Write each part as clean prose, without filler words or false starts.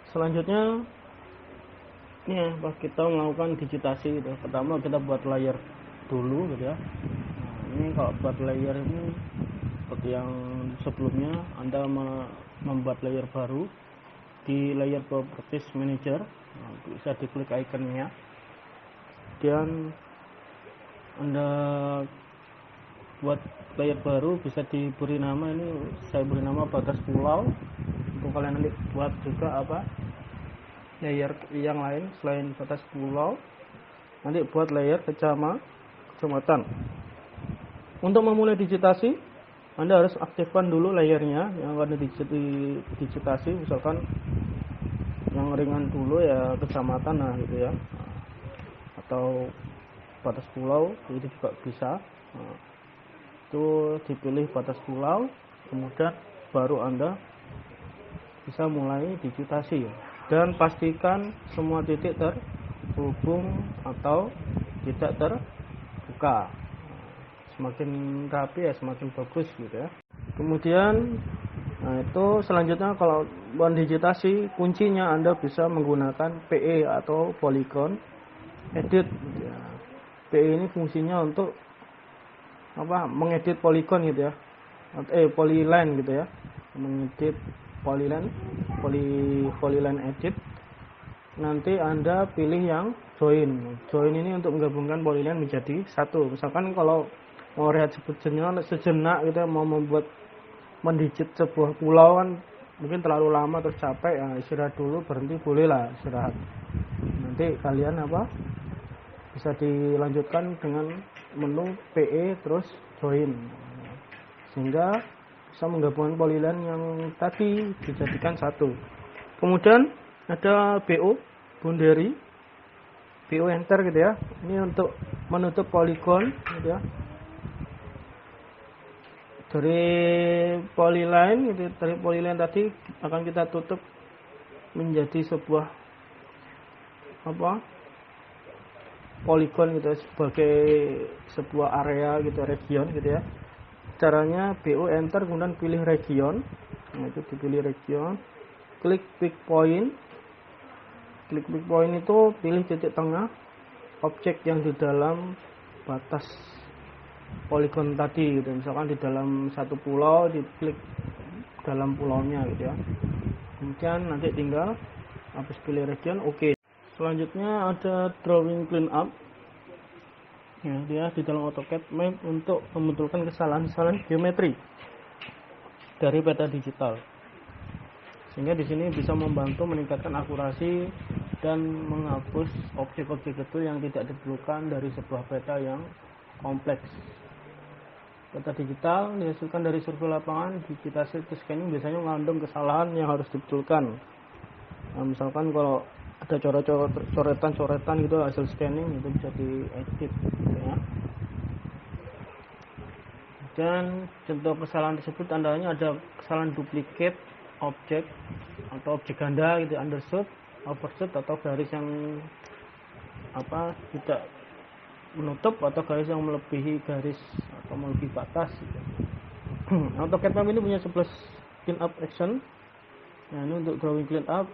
Selanjutnya ini ya, pas kita melakukan digitasi gitu. Pertama kita buat layer dulu gitu ya. Nah, ini kalau buat layer ini seperti yang sebelumnya, Anda membuat layer baru di layer properties manager. Nah, bisa diklik ikonnya, kemudian Anda buat layer baru, bisa diberi nama, ini saya beri nama batas pulau. Untuk kalian nanti buat juga layer yang lain selain batas pulau, nanti buat layer kecamatan. Untuk memulai digitasi, Anda harus aktifkan dulu layernya yang akan digitasi. Misalkan yang ringan dulu ya kecamatan, nah gitu ya, atau batas pulau itu juga bisa. Nah, itu dipilih batas pulau, kemudian baru Anda bisa mulai digitasi, dan pastikan semua titik terhubung atau tidak terbuka. Semakin rapi ya semakin bagus gitu ya. Kemudian itu selanjutnya kalau digitasi, kuncinya Anda bisa menggunakan PE atau polygon edit gitu ya. PE ini fungsinya untuk mengedit polygon gitu ya, polyline gitu ya, mengedit polyline edit. Nanti Anda pilih yang join ini untuk menggabungkan polyline menjadi satu. Misalkan kalau mau rehat sejenak gitu ya, mau mendigit sebuah pulau kan mungkin terlalu lama terus capek ya, istirahat dulu, berhenti bolehlah istirahat. Nanti kalian bisa dilanjutkan dengan menu PE terus join, sehingga bisa menggabungkan polyline yang tadi dijadikan satu. Kemudian ada boundary, BO enter gitu ya. Ini untuk menutup polygon gitu ya. Dari polyline gitu, dari polyline tadi akan kita tutup menjadi sebuah polygon gitu, sebagai sebuah area gitu, region gitu ya. Caranya BO enter, kemudian pilih region. Nah, itu dipilih region, klik pick point. Klik pick point itu pilih titik tengah objek yang di dalam batas polygon tadi gitu. Misalkan di dalam satu pulau, diklik dalam pulaunya gitu ya. Kemudian nanti tinggal habis pilih region, oke. Selanjutnya ada drawing cleanup. Ya, dia di dalam AutoCAD Map untuk membetulkan kesalahan-kesalahan geometri dari peta digital, sehingga di sini bisa membantu meningkatkan akurasi dan menghapus objek-objek kecil yang tidak diperlukan dari sebuah peta yang kompleks. Peta digital dihasilkan dari survei lapangan, digitasi ke scanning biasanya mengandung kesalahan yang harus dibetulkan. Nah, misalkan kalau ada coretan gitu hasil scanning, itu bisa diedit ya. Dan contoh kesalahan tersebut tandanya ada kesalahan duplicate objek atau objek ganda gitu, undershoot, overshoot, atau garis yang tidak menutup, atau garis yang melebihi garis atau melebihi batas gitu. AutoCAD Map ini punya 11 cleanup action. Nah, ini untuk drawing cleanup.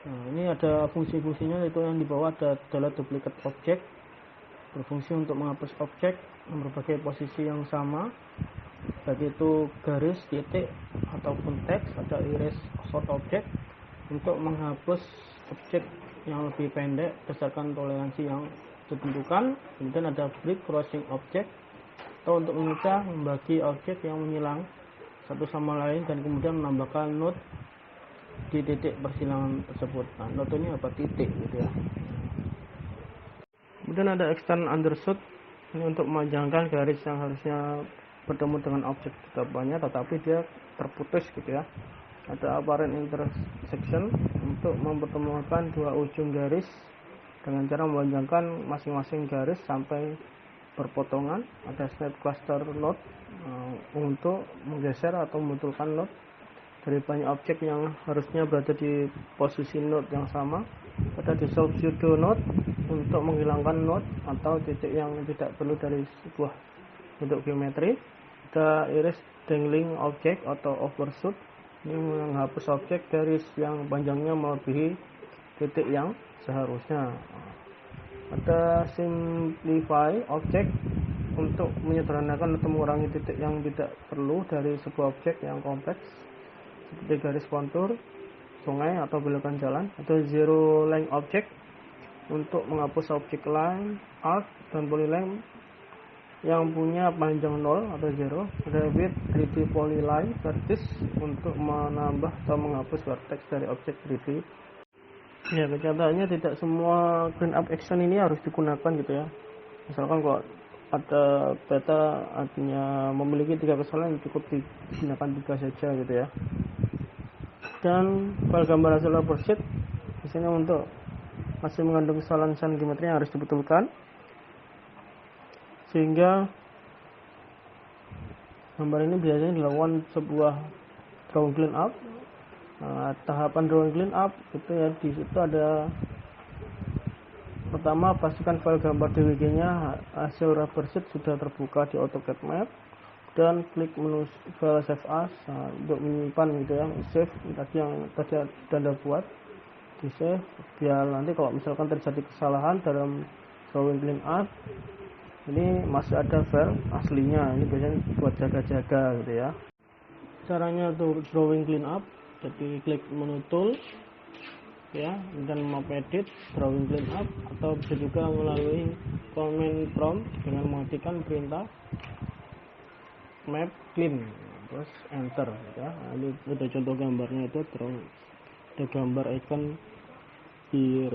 Nah, ini ada fungsi-fungsinya, yaitu yang di bawah adalah duplicate object, berfungsi untuk menghapus objek yang berbagai posisi yang sama, baik itu garis, titik, ataupun teks. Ada erase short object untuk menghapus objek yang lebih pendek berdasarkan toleransi yang ditentukan. Kemudian ada break crossing object, atau untuk memecah, membagi objek yang menyilang satu sama lain dan kemudian menambahkan node di titik persilangan tersebut. Nah, node ini titik gitu ya. Kemudian ada extend undershoot, ini untuk memanjangkan garis yang harusnya bertemu dengan objek tetapnya tetapi dia terputus gitu ya. Ada apparent intersection, untuk mempertemukan dua ujung garis dengan cara memanjangkan masing-masing garis sampai berpotongan. Ada snap cluster node, untuk menggeser atau membetulkan node dari banyak objek yang harusnya berada di posisi node yang sama. Ada dissolve pseudo node, untuk menghilangkan node atau titik yang tidak perlu dari sebuah bentuk geometri. Ada erase dangling object atau overshoot, Ini menghapus objek garis yang panjangnya melebihi titik yang seharusnya. Ada simplify objek untuk menyederhanakan atau mengurangi titik yang tidak perlu dari sebuah objek yang kompleks seperti garis kontur, sungai atau belokan jalan. Ada zero length object untuk menghapus objek line, arc, dan polyline yang punya panjang 0 atau 0. Ada width 3D polyline vertex untuk menambah atau menghapus vertex dari objek 3D. Ya, kenyataannya tidak semua cleanup action ini harus digunakan gitu ya. Misalkan kalau ada beta artinya memiliki 3 kesalahan, cukup digunakan 3 saja gitu ya. Dan file gambar hasil worksheet biasanya untuk masih mengandung kesalahan geometri yang harus dibetulkan, sehingga gambar ini biasanya dilakukan sebuah drawing cleanup. Tahapan drawing cleanup itu ya, di situ ada pertama, pastikan file gambar DWG nya hasil worksheet sudah terbuka di AutoCAD Map, dan klik menu file save as untuk menyimpan gitu ya, save tadi yang tadi Anda buat di save, biar nanti kalau misalkan terjadi kesalahan dalam drawing cleanup ini masih ada file aslinya. Ini biasanya buat jaga-jaga gitu ya. Caranya untuk drawing cleanup, jadi klik menu tool ya, dan map edit drawing cleanup, atau bisa juga melalui command prompt dengan mematikan perintah map clean terus enter ya. Ini ada contoh gambarnya, itu ada gambar icon di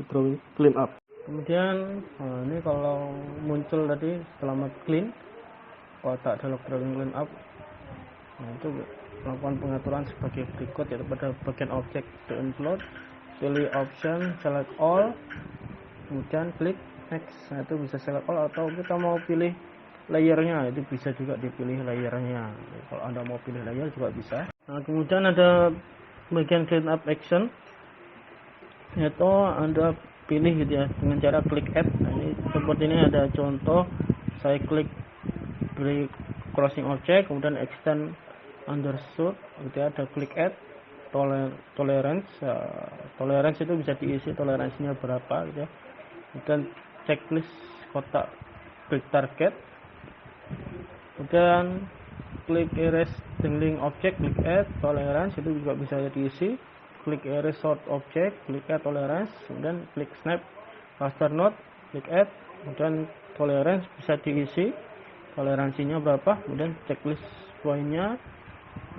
drawing cleanup. Kemudian ini kalau muncul tadi setelah map clean kotak dialog drawing cleanup, itu melakukan pengaturan sebagai berikut, yaitu pada bagian objek download, pilih option select all, kemudian klik next. Itu bisa select all, atau kita mau pilih layernya, itu bisa juga dipilih layernya. Kalau Anda mau pilih layer juga bisa. Nah, kemudian ada bagian cleanup action, yaitu Anda pilih gitu ya dengan cara klik add. Nah, ini seperti ini ada contoh, saya klik break crossing object, kemudian extend undershoot gitu ya, ada klik add tolerance. Tolerance itu bisa diisi toleransinya berapa gitu ya. Kemudian checklist kotak break target, kemudian klik erase dangling object, klik add tolerance, itu juga bisa diisi. Klik erase short object, klik add tolerance, kemudian klik snap raster node, klik add, kemudian tolerance bisa diisi toleransinya berapa, kemudian checklist pointnya,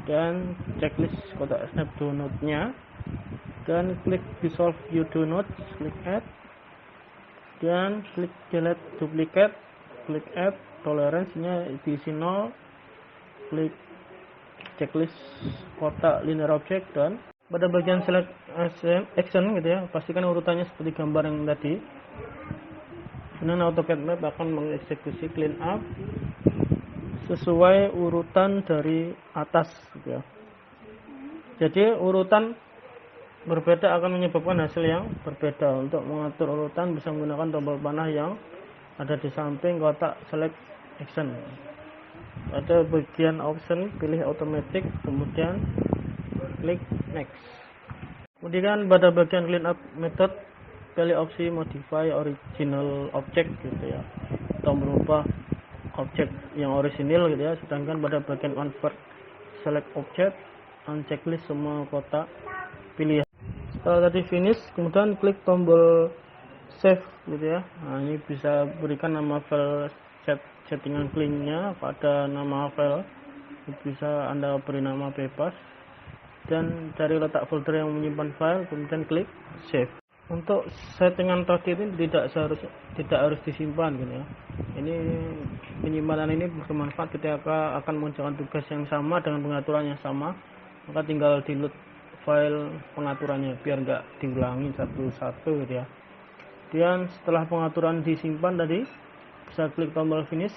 dan checklist kotak snap to node nya, dan klik dissolve view to node, klik add, dan klik delete duplicate, klik add toleransinya diisi 0, klik checklist kotak linear object, dan pada bagian select action gitu ya, pastikan urutannya seperti gambar yang tadi. Kemudian AutoCAD Map akan mengeksekusi cleanup sesuai urutan dari atas gitu ya. Jadi urutan berbeda akan menyebabkan hasil yang berbeda. Untuk mengatur urutan bisa menggunakan tombol panah yang ada di samping kotak select action. Pada bagian option pilih automatic, kemudian klik next. Kemudian pada bagian cleanup method pilih opsi modify original object gitu ya, atau merubah objek yang orisinil gitu ya. Sedangkan pada bagian convert select object, unchecklist semua kotak pilihan. Setelah tadi finish, kemudian klik tombol save gitu ya. Nah, ini bisa berikan nama file settingan cleannya pada nama file, bisa Anda beri nama bebas, dan dari letak folder yang menyimpan file, kemudian klik save. Untuk settingan tadi ini tidak harus disimpan gitu ya. Ini penyimpanan ini bermanfaat ketika akan mengerjakan tugas yang sama dengan pengaturan yang sama, maka tinggal di-load file pengaturannya biar nggak diulangi satu-satu gitu ya. Dan setelah pengaturan disimpan tadi, bisa klik tombol finish.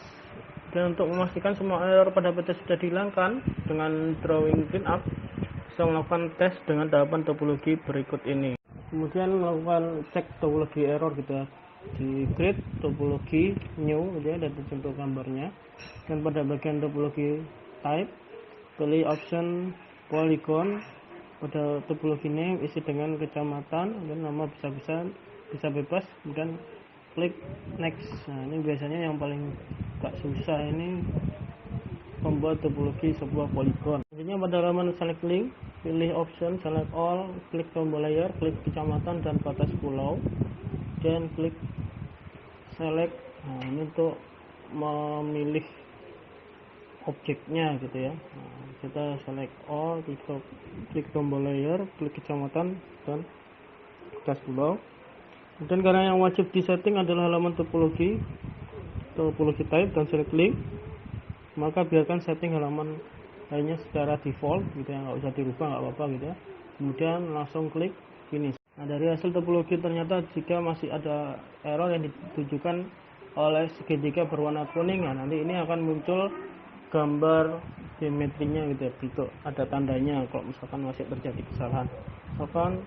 Dan untuk memastikan semua error pada PT sudah dihilangkan dengan drawing cleanup, bisa melakukan tes dengan tahapan topologi berikut ini. Kemudian melakukan cek topologi error gitu ya, di create topologi new gitu ya, dan contoh gambarnya. Dan pada bagian topologi type pilih option polygon. Pada topologi name isi dengan kecamatan, kemudian nama bisa bebas, kemudian klik next. Nah, ini biasanya yang paling gak susah ini membuat topologi sebuah polygon. Selanjutnya pada halaman select link, pilih option select all, klik tombol layer, klik kecamatan dan batas pulau, dan klik select. Nah, ini untuk memilih objeknya gitu ya. Nah, kita select all, klik tombol layer, klik kecamatan dan batas pulau. Kemudian karena yang wajib disetting adalah halaman topologi type dan select link, maka biarkan setting halaman lainnya secara default gitu ya, nggak usah dirubah, nggak apa-apa gitu ya. Kemudian langsung klik finish. Nah, dari hasil topologi ternyata jika masih ada error yang ditujukan oleh segitiga berwarna kuning, nah nanti ini akan muncul gambar geometrinya gitu ya, bentuk ada tandanya kalau misalkan masih terjadi kesalahan. Misalkan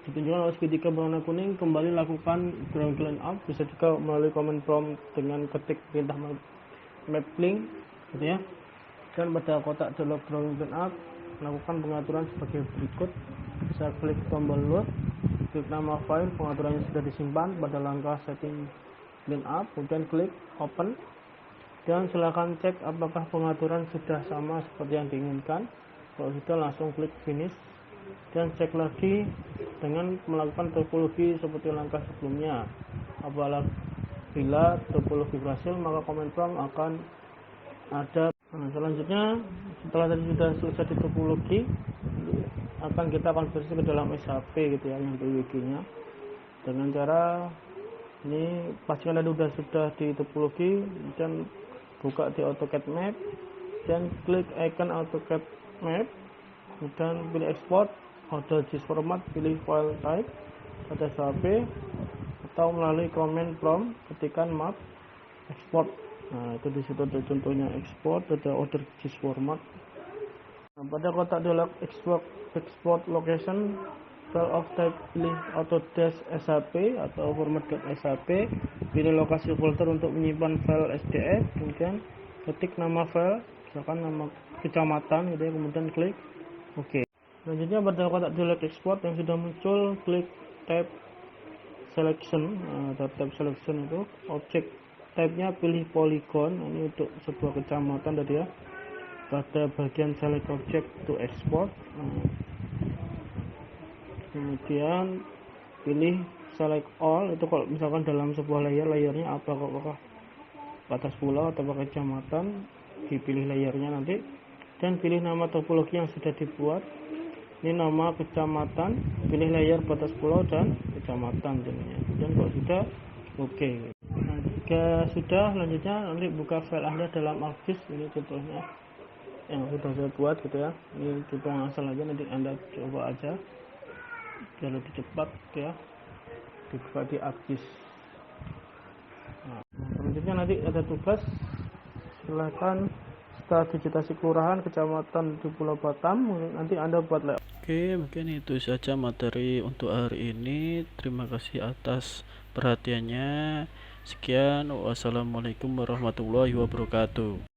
ditunjukkan oleh segitiga berwarna kuning, kembali lakukan drawing line up, bisa juga melalui command prompt dengan ketik perintah map link gitu ya. Dan pada kotak dialog drawing line up, lakukan pengaturan sebagai berikut. Bisa klik tombol load, klik nama file pengaturannya sudah disimpan pada langkah setting line up, kemudian klik open, dan silakan cek apakah pengaturan sudah sama seperti yang diinginkan. Kalau sudah, langsung klik finish dan cek lagi dengan melakukan topologi seperti langkah sebelumnya. Apabila topologi berhasil, maka command prompt akan ada. Nah, selanjutnya setelah tadi sudah selesai di topologi, akan kita konversi ke dalam SAP gitu ya, yang PWG nya dengan cara ini. Pastikan tadi sudah di topologi dan buka di AutoCAD map dan klik icon AutoCAD map, kemudian pilih export, order gis format, pilih file type pada SAP atau melalui command prompt ketikkan map export. Nah, itu disitu ada contohnya export, ada order gis format. Nah, pada kotak dialog export location, file of type pilih Autodesk SAP atau format.sap, pilih lokasi folder untuk menyimpan file SDS, kemudian ketik nama file, misalkan nama kecamatan gitu ya, kemudian klik OK. Selanjutnya pada kotak dialog export yang sudah muncul, klik tab selection. Nah, tab selection itu objek type-nya pilih polygon, ini untuk sebuah kecamatan tadi ya. Pada bagian select object to export, kemudian pilih select all, itu kalau misalkan dalam sebuah layernya apakah batas pulau atau kecamatan, dipilih layernya nanti, dan pilih nama topologi yang sudah dibuat. Ini nama kecamatan, pilih layer batas pulau dan kecamatan jadinya. Dan kalau sudah OK. Nah, jika sudah, selanjutnya nanti buka file Anda dalam ArcGIS. Ini contohnya yang sudah saya buat gitu ya. Ini coba ngasal aja, nanti Anda coba aja biar lebih cepat gitu ya, dibuka di ArcGIS. Nah, selanjutnya nanti ada tugas, silakan setelah digitasi kelurahan, kecamatan di Pulau Batam, nanti Anda buat layout. Oke, mungkin itu saja materi untuk hari ini. Terima kasih atas perhatiannya. Sekian, wassalamualaikum warahmatullahi wabarakatuh.